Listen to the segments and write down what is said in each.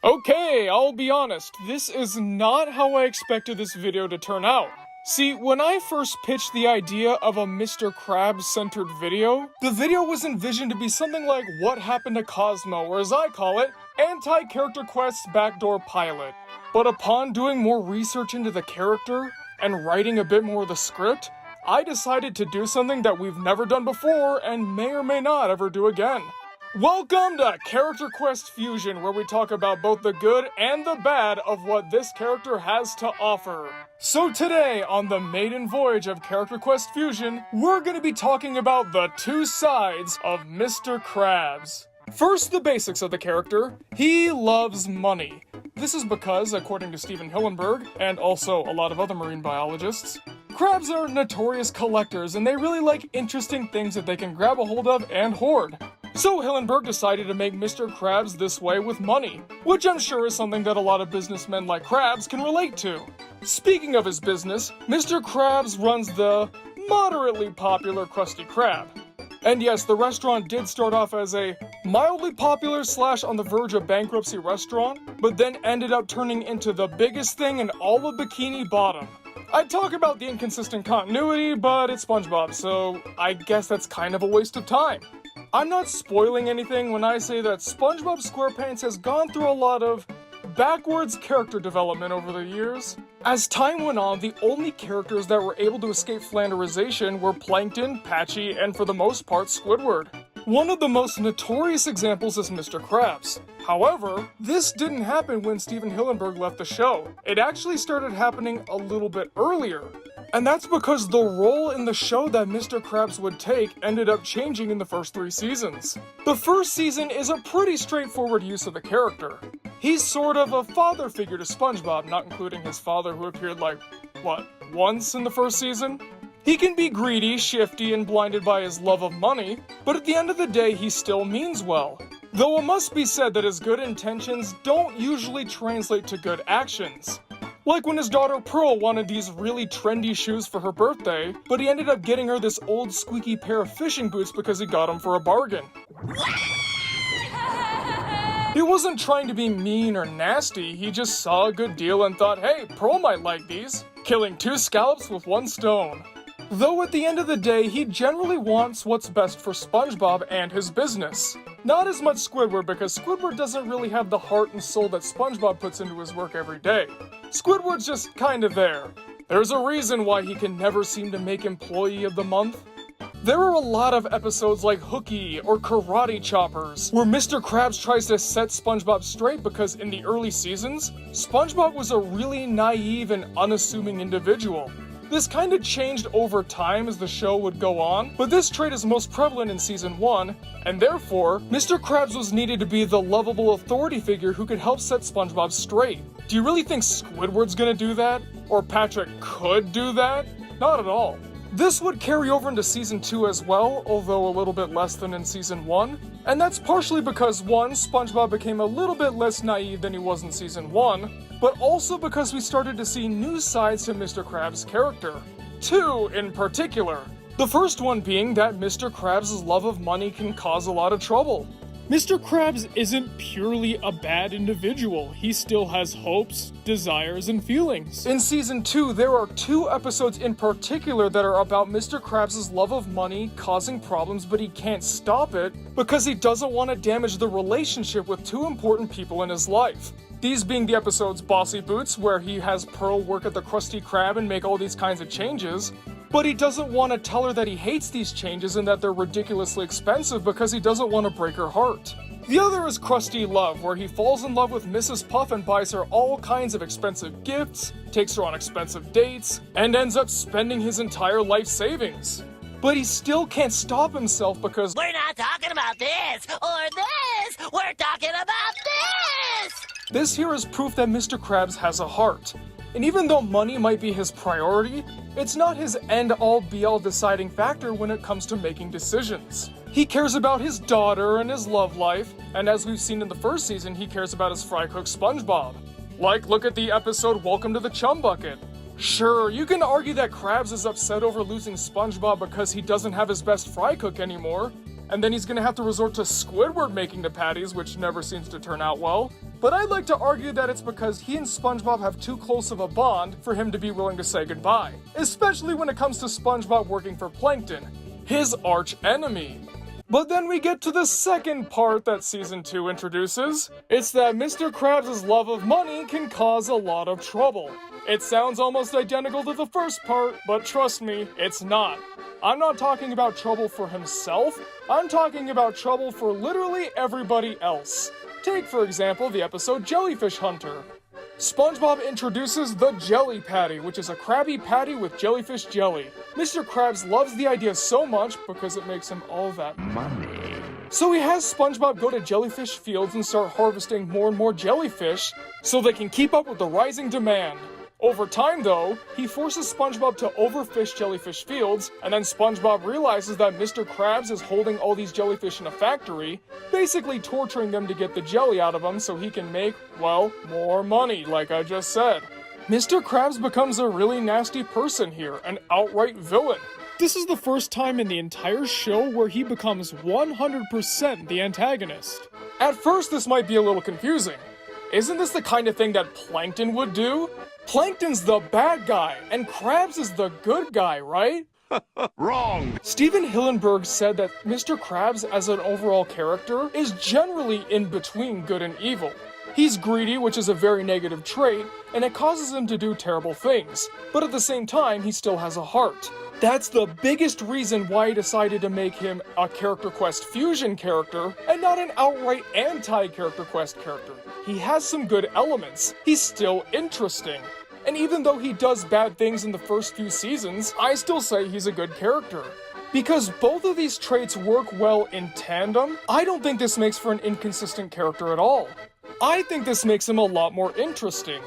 Okay, I'll be honest, this is not how I expected this video to turn out. See, when I first pitched the idea of a Mr. Krabs centered video, the video was envisioned to be something like What Happened to Cosmo, or as I call it, Anti-Character Quest's Backdoor Pilot. But upon doing more research into the character, and writing a bit more of the script, I decided to do something that we've never done before and may or may not ever do again. Welcome to Character Quest Fusion, where we talk about both the good and the bad of what this character has to offer. So today, on the maiden voyage of Character Quest Fusion, we're going to be talking about the two sides of Mr. Krabs. First, the basics of the character. He loves money. This is because, according to Steven Hillenburg, and also a lot of other marine biologists, crabs are notorious collectors and they really like interesting things that they can grab a hold of and hoard. So Hillenburg decided to make Mr. Krabs this way with money, which I'm sure is something that a lot of businessmen like Krabs can relate to. Speaking of his business, Mr. Krabs runs the moderately popular Krusty Krab. And yes, the restaurant did start off as a mildly popular / on the verge of bankruptcy restaurant, but then ended up turning into the biggest thing in all of Bikini Bottom. I'd talk about the inconsistent continuity, but it's SpongeBob, so I guess that's kind of a waste of time. I'm not spoiling anything when I say that SpongeBob SquarePants has gone through a lot of backwards character development over the years. As time went on, the only characters that were able to escape flanderization were Plankton, Patchy, and for the most part, Squidward. One of the most notorious examples is Mr. Krabs. However, this didn't happen when Steven Hillenburg left the show. It actually started happening a little bit earlier. And that's because the role in the show that Mr. Krabs would take ended up changing in the first 3 seasons. The first season is a pretty straightforward use of the character. He's sort of a father figure to SpongeBob, not including his father who appeared once in the first season? He can be greedy, shifty, and blinded by his love of money, but at the end of the day he still means well. Though it must be said that his good intentions don't usually translate to good actions. Like when his daughter Pearl wanted these really trendy shoes for her birthday, but he ended up getting her this old squeaky pair of fishing boots because he got them for a bargain. He wasn't trying to be mean or nasty, he just saw a good deal and thought, hey, Pearl might like these, killing 2 scallops with 1 stone. Though at the end of the day, he generally wants what's best for SpongeBob and his business. Not as much Squidward, because Squidward doesn't really have the heart and soul that SpongeBob puts into his work every day. Squidward's just kind of there. There's a reason why he can never seem to make Employee of the Month. There are a lot of episodes like Hooky or Karate Choppers, where Mr. Krabs tries to set SpongeBob straight because in the early seasons, SpongeBob was a really naive and unassuming individual. This kind of changed over time as the show would go on, but this trait is most prevalent in season 1, and therefore, Mr. Krabs was needed to be the lovable authority figure who could help set SpongeBob straight. Do you really think Squidward's gonna do that? Or Patrick could do that? Not at all. This would carry over into season 2 as well, although a little bit less than in season 1. And that's partially because 1, SpongeBob became a little bit less naive than he was in season 1, but also because we started to see new sides to Mr. Krabs' character. 2 in particular. The first one being that Mr. Krabs' love of money can cause a lot of trouble. Mr. Krabs isn't purely a bad individual, he still has hopes, desires, and feelings. In season 2, there are 2 episodes in particular that are about Mr. Krabs' love of money causing problems, but he can't stop it because he doesn't want to damage the relationship with 2 important people in his life. These being the episodes Bossy Boots, where he has Pearl work at the Krusty Krab and make all these kinds of changes, but he doesn't want to tell her that he hates these changes and that they're ridiculously expensive because he doesn't want to break her heart. The other is Krusty Love, where he falls in love with Mrs. Puff and buys her all kinds of expensive gifts, takes her on expensive dates, and ends up spending his entire life savings. But he still can't stop himself because we're not talking about this or this, we're talking about this! This here is proof that Mr. Krabs has a heart. And even though money might be his priority, it's not his end-all be-all deciding factor when it comes to making decisions. He cares about his daughter and his love life, and as we've seen in the first season, he cares about his fry cook SpongeBob. Like, look at the episode Welcome to the Chum Bucket. Sure, you can argue that Krabs is upset over losing SpongeBob because he doesn't have his best fry cook anymore, and then he's gonna have to resort to Squidward making the patties, which never seems to turn out well. but I'd like to argue that it's because he and SpongeBob have too close of a bond for him to be willing to say goodbye, especially when it comes to SpongeBob working for Plankton, his arch enemy. But then we get to the second part that Season 2 introduces. It's that Mr. Krabs' love of money can cause a lot of trouble. It sounds almost identical to the first part, but trust me, it's not. I'm not talking about trouble for himself, I'm talking about trouble for literally everybody else. Take, for example, the episode Jellyfish Hunter. SpongeBob introduces the Jelly Patty, which is a Krabby Patty with jellyfish jelly. Mr. Krabs loves the idea so much because it makes him all that money. So he has SpongeBob go to jellyfish fields and start harvesting more and more jellyfish so they can keep up with the rising demand. Over time, though, he forces SpongeBob to overfish jellyfish fields, and then SpongeBob realizes that Mr. Krabs is holding all these jellyfish in a factory, basically torturing them to get the jelly out of them so he can make, well, more money, like I just said. Mr. Krabs becomes a really nasty person here, an outright villain. This is the first time in the entire show where he becomes 100% the antagonist. At first, this might be a little confusing. Isn't this the kind of thing that Plankton would do? Plankton's the bad guy, and Krabs is the good guy, right? Wrong! Steven Hillenburg said that Mr. Krabs as an overall character is generally in between good and evil. He's greedy, which is a very negative trait, and it causes him to do terrible things, but at the same time, he still has a heart. That's the biggest reason why I decided to make him a Character Quest Fusion character, and not an outright anti-Character Quest character. He has some good elements, he's still interesting. And even though he does bad things in the first few seasons, I still say he's a good character. Because both of these traits work well in tandem, I don't think this makes for an inconsistent character at all. I think this makes him a lot more interesting.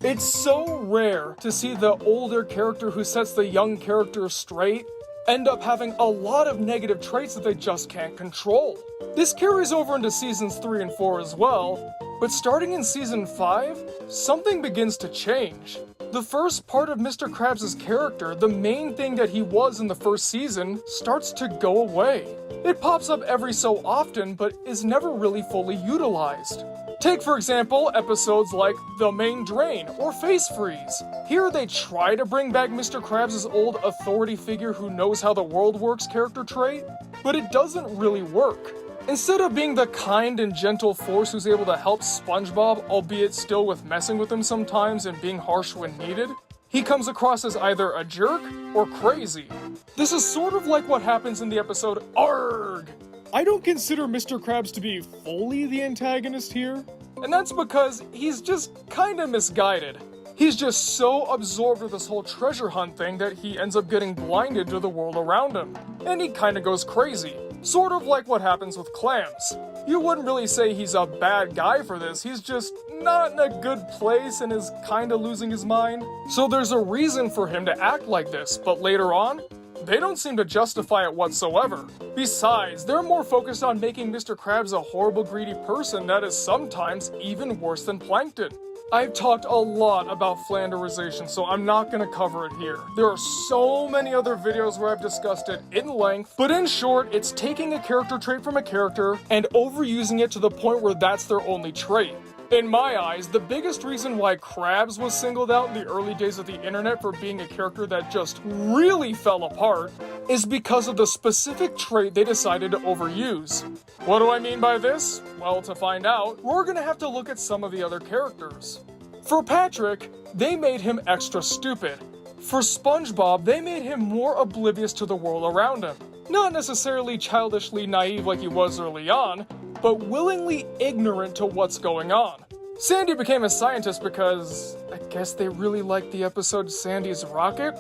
It's so rare to see the older character who sets the young character straight end up having a lot of negative traits that they just can't control. This carries over into seasons 3 and 4 as well, but starting in season 5, something begins to change. The first part of Mr. Krabs' character, the main thing that he was in the first season, starts to go away. It pops up every so often, but is never really fully utilized. Take, for example, episodes like The Main Drain or Face Freeze. Here they try to bring back Mr. Krabs' old authority figure who knows how the world works character trait, but it doesn't really work. Instead of being the kind and gentle force who's able to help SpongeBob, albeit still with messing with him sometimes and being harsh when needed, he comes across as either a jerk or crazy. This is sort of like what happens in the episode Arrgh! I don't consider Mr. Krabs to be fully the antagonist here, and that's because he's just kinda misguided. He's just so absorbed with this whole treasure hunt thing that he ends up getting blinded to the world around him, and he kinda goes crazy. Sort of like what happens with Clams. You wouldn't really say he's a bad guy for this, he's just not in a good place and is kinda losing his mind. So there's a reason for him to act like this, but later on, they don't seem to justify it whatsoever. Besides, they're more focused on making Mr. Krabs a horrible greedy person that is sometimes even worse than Plankton. I've talked a lot about flanderization, so I'm not gonna cover it here. There are so many other videos where I've discussed it in length, but in short, it's taking a character trait from a character and overusing it to the point where that's their only trait. In my eyes, the biggest reason why Krabs was singled out in the early days of the internet for being a character that just really fell apart is because of the specific trait they decided to overuse. What do I mean by this? Well, to find out, we're gonna have to look at some of the other characters. For Patrick, they made him extra stupid. For SpongeBob, they made him more oblivious to the world around him. Not necessarily childishly naive like he was early on, but willingly ignorant to what's going on. Sandy became a scientist because I guess they really liked the episode Sandy's Rocket?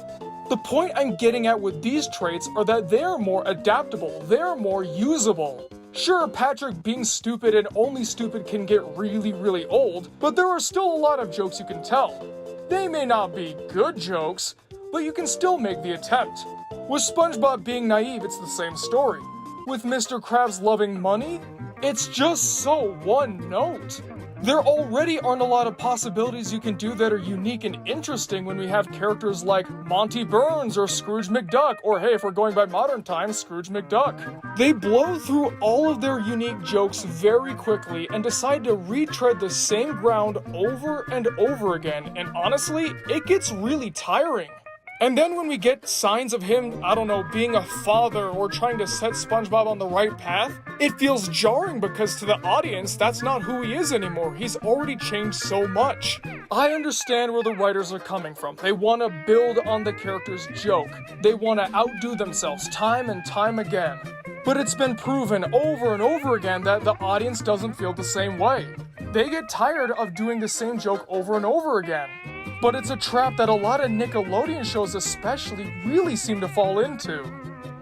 The point I'm getting at with these traits are that they're more adaptable, they're more usable. Sure, Patrick being stupid and only stupid can get really old, but there are still a lot of jokes you can tell. They may not be good jokes, but you can still make the attempt. With SpongeBob being naive, it's the same story. With Mr. Krabs loving money, it's just so one note. There already aren't a lot of possibilities you can do that are unique and interesting when we have characters like Monty Burns or Scrooge McDuck, or hey, if we're going by modern times, Scrooge McDuck. They blow through all of their unique jokes very quickly and decide to retread the same ground over and over again, and honestly, it gets really tiring. And then when we get signs of him, I don't know, being a father or trying to set SpongeBob on the right path, it feels jarring because to the audience, that's not who he is anymore. He's already changed so much. I understand where the writers are coming from. They want to build on the character's joke. They want to outdo themselves time and time again. But it's been proven over and over again that the audience doesn't feel the same way. They get tired of doing the same joke over and over again. But it's a trap that a lot of Nickelodeon shows especially really seem to fall into.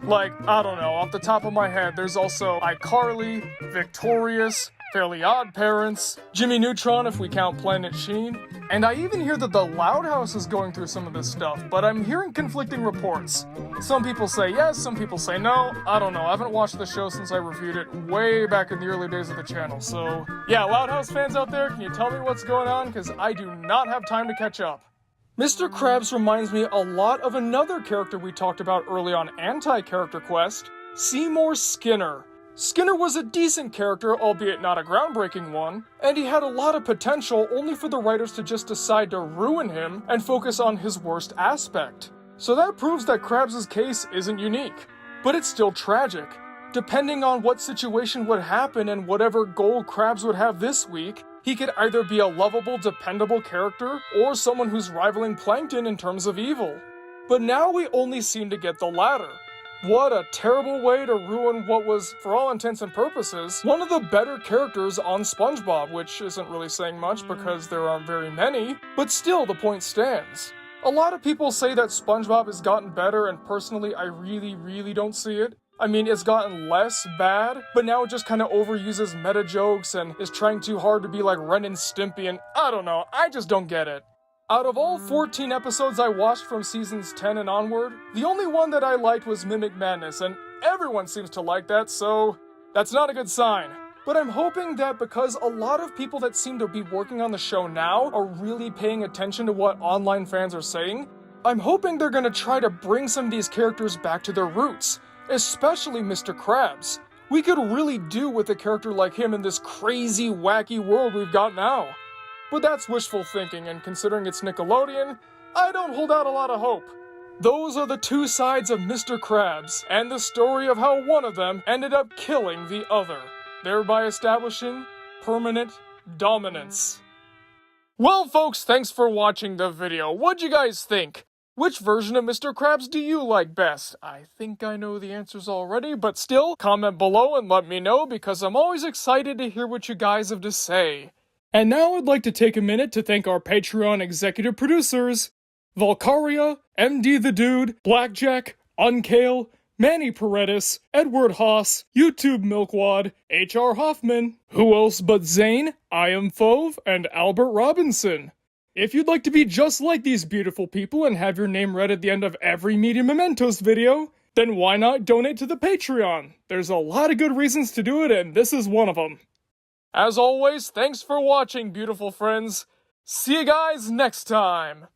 Like, I don't know, off the top of my head, there's also iCarly, Victorious, Fairly Odd Parents, Jimmy Neutron if we count Planet Sheen, and I even hear that the Loud House is going through some of this stuff, but I'm hearing conflicting reports. Some people say yes, some people say no, I don't know, I haven't watched the show since I reviewed it way back in the early days of the channel, so yeah, Loud House fans out there, can you tell me what's going on, because I do not have time to catch up. Mr. Krabs reminds me a lot of another character we talked about early on Anti-Character Quest, Seymour Skinner. Skinner was a decent character, albeit not a groundbreaking one, and he had a lot of potential only for the writers to just decide to ruin him and focus on his worst aspect. So that proves that Krabs' case isn't unique, but it's still tragic. Depending on what situation would happen and whatever goal Krabs would have this week, he could either be a lovable, dependable character, or someone who's rivaling Plankton in terms of evil. But now we only seem to get the latter. What a terrible way to ruin what was, for all intents and purposes, one of the better characters on SpongeBob, which isn't really saying much because there aren't very many, but still the point stands. A lot of people say that SpongeBob has gotten better, and personally I really don't see it. I mean, it's gotten less bad, but now it just kind of overuses meta jokes and is trying too hard to be like Ren and Stimpy, and I don't know, I just don't get it. Out of all 14 episodes I watched from seasons 10 and onward, the only one that I liked was Mimic Madness, and everyone seems to like that, so that's not a good sign. But I'm hoping that because a lot of people that seem to be working on the show now are really paying attention to what online fans are saying, I'm hoping they're gonna try to bring some of these characters back to their roots, especially Mr. Krabs. We could really do with a character like him in this crazy, wacky world we've got now. But that's wishful thinking, and considering it's Nickelodeon, I don't hold out a lot of hope. Those are the two sides of Mr. Krabs, and the story of how one of them ended up killing the other, thereby establishing permanent dominance. Well folks, thanks for watching the video. What'd you guys think? Which version of Mr. Krabs do you like best? I think I know the answers already, but still, comment below and let me know because I'm always excited to hear what you guys have to say. And now I'd like to take a minute to thank our Patreon executive producers, Valkyria, MD the Dude, Blackjack, Unkale, Manny Paredes, Edward Haas, YouTube Milkwad, HR Hoffman, who else but Zane, I Am Fove, and Albert Robinson. If you'd like to be just like these beautiful people and have your name read at the end of every Media Mementos video, then why not donate to the Patreon? There's a lot of good reasons to do it, and this is one of them. As always, thanks for watching, beautiful friends. See you guys next time.